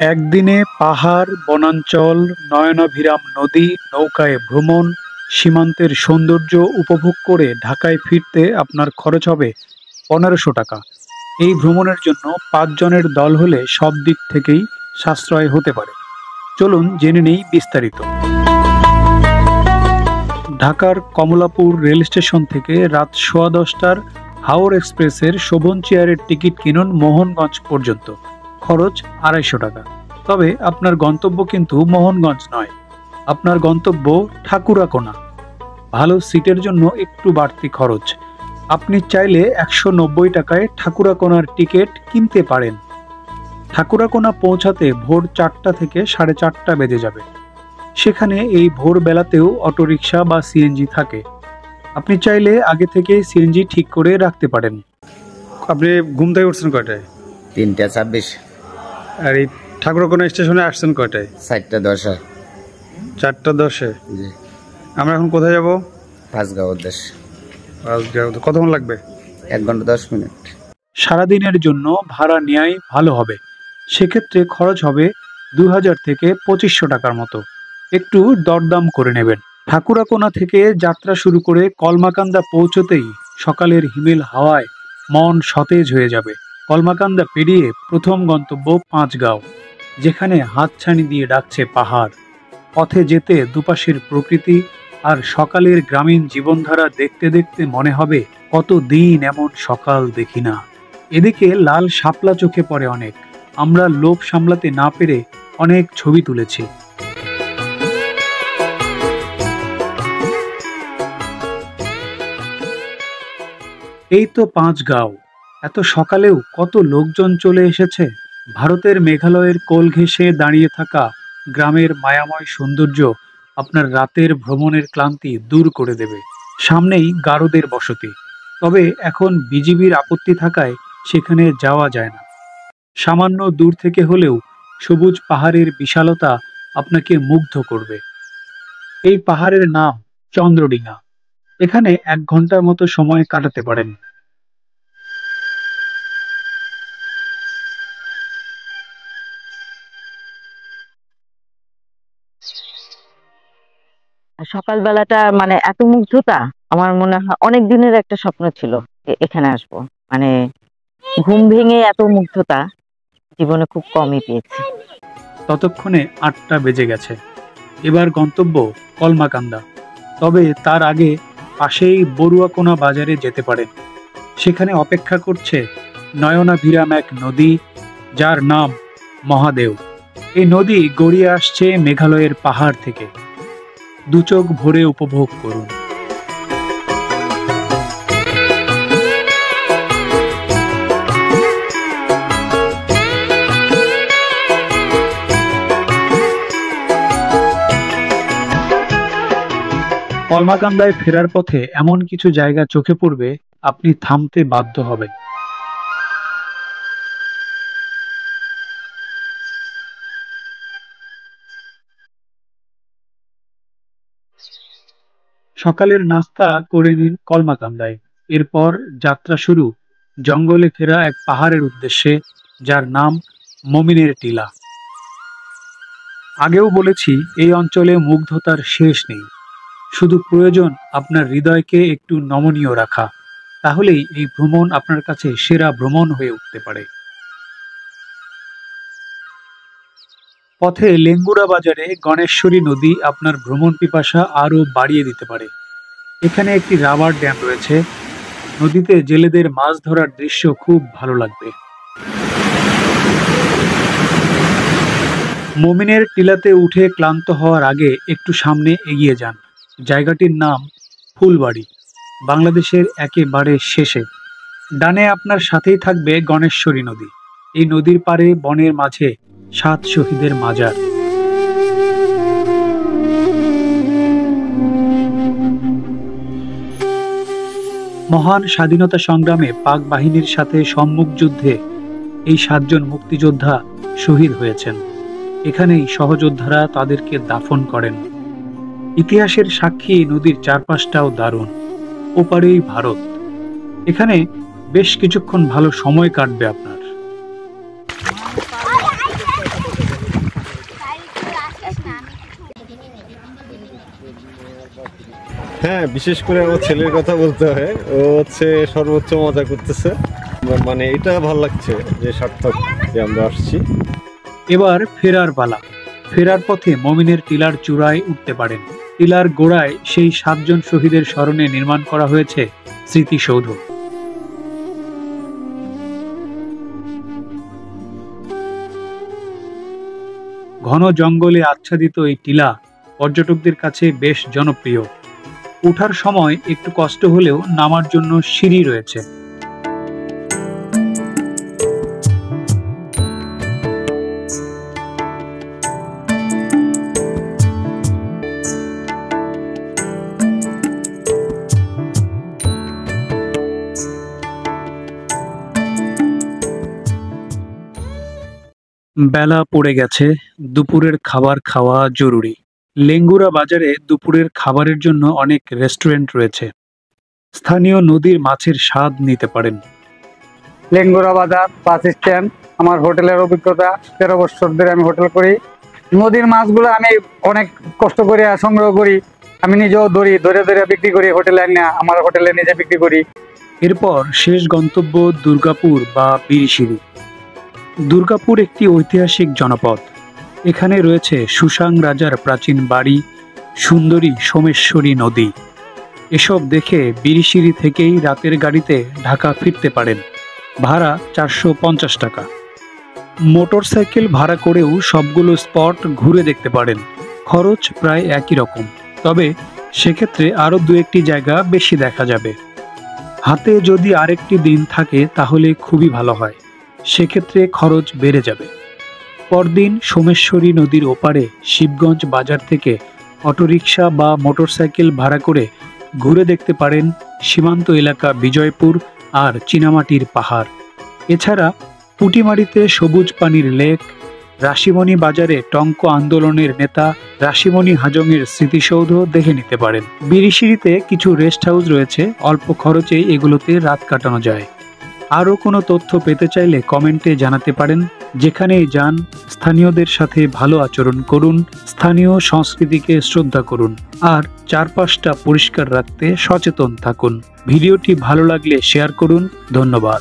একদিনে পাহাড়, বনাঞ্চল, নয়নাভিরাম নদী, নৌকায় ভ্রমণ, সীমান্তের সৌন্দর্য উপভোগ করে ঢাকায় ফিরতে আপনার খরচ হবে ১৫০০ টাকা। এই ভ্রমণের জন্য ৫ জনের দল হলে সব দিক থেকেই সাশ্রয় হতে পারে। চলুন জেনে নেই বিস্তারিত। ঢাকার কমলাপুর রেল স্টেশন থেকে রাত 10:15টার হাওর এক্সপ্রেসের শোভন চেয়ারের টিকিট কিনুন মোহনগঞ্জ পর্যন্ত। খরচ ২৫০ টাকা। তবে আপনার গন্তব্য কিন্তু মোহনগঞ্জ নয়, আপনার গন্তব্য ঠাকুরাকোনা। ভালো সিটের জন্য একটু বাড়তি খরচ। আপনি চাইলে ১৯০ টাকায় ঠাকুরাকোনার টিকিট কিনতে পারেন। ঠাকুরাকোনা পৌঁছাতে ভোর ৪টা থেকে ৪:৩০ বেজে যাবে। সেখানে এই ভোরবেলাতেও অটোরিকশা বা সিএনজি থাকে। আপনি চাইলে আগে থেকে সিএনজি ঠিক করে রাখতে পারেন। আপনি ঘুম থেকে উঠছেন কয়টায়? ৩টা ২৬। আর এই ঠাকুরাকোনা স্টেশনে আসছেন কয়টায়? ৪টা ১০। ৪টা ১০-এ? জি। আমরা এখন কোথায় যাব? পাঁচগাঁও উদ্দেশ্যে। পাঁচগাঁও। কতক্ষণ লাগবে? ১ ঘন্টা ১০ মিনিট। সারাদিনের জন্য ভাড়া নেওয়াই ভালো হবে। সেক্ষেত্রে খরচ হবে ২০০০ থেকে ২৫০০ টাকার মতো। একটু দরদাম করে নেবেন। ঠাকুরাকোনা থেকে যাত্রা শুরু করে কলমাকান্দা পৌঁছতেই সকালের হিমেল হাওয়ায় মন সতেজ হয়ে যাবে। কলমাকান্দা পেরিয়ে প্রথম গন্তব্য পাঁচগাঁও, যেখানে হাতছানি দিয়ে ডাকছে পাহাড়। পথে যেতে দুপাশের প্রকৃতি আর সকালের গ্রামীণ জীবনধারা দেখতে দেখতে মনে হবে কতদিন এমন সকাল দেখি না। এদিকে লাল শাপলা চোখে পড়ে অনেক। আমরা লোভ সামলাতে না পেরে অনেক ছবি তুলেছি। এই তো পাঁচগাঁও। এত সকালেও কত লোকজন চলে এসেছে। ভারতের মেঘালয়ের কোল ঘেঁষে দাঁড়িয়ে থাকা গ্রামের মায়াময় সৌন্দর্য আপনার রাতের ভ্রমণের ক্লান্তি দূর করে দেবে। সামনেই গারোদের বসতি, তবে এখন বিজিবির আপত্তি থাকায় সেখানে যাওয়া যায় না। সামান্য দূর থেকে হলেও সবুজ পাহাড়ের বিশালতা আপনাকে মুগ্ধ করবে। এই পাহাড়ের নাম চন্দ্রডিঙা। এখানে ১ ঘন্টার মতো সময় কাটাতে পারেন। সকালবেলাটা মানে এত মুগ্ধতা, আমার মনে হয় অনেক দিনের একটা স্বপ্ন ছিল এখানে আসবো। মানে ঘুম ভেঙে এত মুগ্ধতা জীবনে খুব কমই পেয়েছি। ততক্ষণে ৮টা বেজে গেছে। এবার গন্তব্য কলমাকান্দা। তবে তার আগে পাশেই বড়ুয়াকোনা বাজারে যেতে পারেন। সেখানে অপেক্ষা করছে নয়নাভিরাম এক নদী, যার নাম মহাদেও। এই নদী গড়িয়ে আসছে মেঘালয়ের পাহাড় থেকে। দুচোখ ভরে উপভোগ করুন। কলমাকান্দায় ফেরার পথে এমন কিছু জায়গা চোখে পড়বে, আপনি থামতে বাধ্য হবেন। সকালের নাস্তা করে নিন কলমাকান্দায়। এরপর যাত্রা শুরু জঙ্গলে ঘেরা এক পাহাড়ের উদ্দেশ্যে, যার নাম মমিনের টিলা। আগেও বলেছি, এই অঞ্চলে মুগ্ধতার শেষ নেই। শুধু প্রয়োজন আপনার হৃদয়কে একটু নমনীয় রাখা। তাহলেই এই ভ্রমণ আপনার কাছে সেরা ভ্রমণ হয়ে উঠতে পারে। পথে লেঙ্গুড়া বাজারে গণেশ্বরী নদী আপনার ভ্রমণ পিপাসা আরও বাড়িয়ে দিতে পারে। এখানে একটি রাবার ড্যাম রয়েছে। নদীতে জেলেদের মাছ ধরার দৃশ্য খুব ভালো লাগবে। মমিনের টিলাতে উঠে ক্লান্ত হওয়ার আগে একটু সামনে এগিয়ে যান। জায়গাটির নাম ফুলবাড়ি, বাংলাদেশের একেবারে শেষে। ডানে আপনার সাথেই থাকবে গণেশ্বরী নদী। এই নদীর পাড়ে বনের মাঝে ৭ শহীদের মাজার। মহান স্বাধীনতা সংগ্রামে পাক বাহিনীর সাথে সম্মুখ যুদ্ধে এই ৭ জন মুক্তিযোদ্ধা শহীদ হয়েছেন। এখানেই সহযোদ্ধারা তাদেরকে দাফন করেন। ইতিহাসের সাক্ষী নদীর চারপাশটাও দারুণ। ওপারেই ভারত। এখানে বেশ কিছুক্ষণ ভালো সময় কাটবে আপনার। হ্যাঁ, বিশেষ করে আমার ছেলের কথা বলতে হয়। ও হচ্ছে সর্বোচ্চ মজা করতেছে, মানে এটা ভালো লাগছে যে সার্থক যে আমরা আসছি। এবার ফেরার পালা। ফেরার পথে মমিনের টিলার চূড়ায় উঠতে পারেন। টিলার গোড়ায় সেই 7 জন শহীদের স্মরণে নির্মাণ করা হয়েছে স্মৃতিসৌধ। ঘন জঙ্গলে আচ্ছাদিত এই টিলা পর্যটকদের কাছে বেশ জনপ্রিয়। ওঠার সময় একটু কষ্ট হলেও নামার জন্য সিঁড়ি রয়েছে। বেলা পড়ে গেছে, দুপুরের খাবার খাওয়া জরুরি। লেঙ্গুরা বাজারে দুপুরের খাবারের জন্য অনেক রেস্টুরেন্ট রয়েছে। স্থানীয় নদীর মাছের স্বাদ নিতে পারেন। লেঙ্গুরা বাজার বাস স্ট্যান্ড। আমার হোটেলের অভিজ্ঞতা 13 বছর ধরে আমি হোটেল করি। নদীর মাছগুলো আমি অনেক কষ্ট করে সংগ্রহ করি, আমি নিজেও ধরে ধরে বিক্রি করি, হোটেলে না আমার হোটেলে নিজে বিক্রি করি। এরপর শেষ গন্তব্য দুর্গাপুর বা বিরিশিরি। দুর্গাপুর একটি ঐতিহাসিক জনপদ। এখানে রয়েছে সুসাং রাজার প্রাচীন বাড়ি, সুন্দরী সোমেশ্বরী নদী। এসব দেখে বিরিশিরি থেকেই রাতের গাড়িতে ঢাকা ফিরতে পারেন। ভাড়া 450 টাকা। মোটরসাইকেল ভাড়া করেও সবগুলো স্পট ঘুরে দেখতে পারেন। খরচ প্রায় একই রকম, তবে সেক্ষেত্রে আরও 2-1টি জায়গা বেশি দেখা যাবে। হাতে যদি আরেকটি দিন থাকে তাহলে খুবই ভালো হয়, সেক্ষেত্রে খরচ বেড়ে যাবে। পরদিন সোমেশ্বরী নদীর ওপারে শিবগঞ্জ বাজার থেকে অটোরিকশা বা মোটরসাইকেল ভাড়া করে ঘুরে দেখতে পারেন সীমান্ত এলাকা বিজয়পুর আর চীনামাটির পাহাড়। এছাড়া পুটিমারিতে সবুজ পানির লেক, রাশিমণি বাজারে টঙ্ক আন্দোলনের নেতা রাশিমণি হাজংয়ের স্মৃতিসৌধ দেখে নিতে পারেন। বিরিশিরিতে কিছু রেস্ট হাউস রয়েছে, অল্প খরচে এগুলোতে রাত কাটানো যায়। আরও কোনো তথ্য পেতে চাইলে কমেন্টে জানাতে পারেন। যেখানেই যান স্থানীয়দের সাথে ভালো আচরণ করুন, স্থানীয় সংস্কৃতিকে শ্রদ্ধা করুন আর চারপাশটা পরিষ্কার রাখতে সচেতন থাকুন। ভিডিওটি ভালো লাগলে শেয়ার করুন। ধন্যবাদ।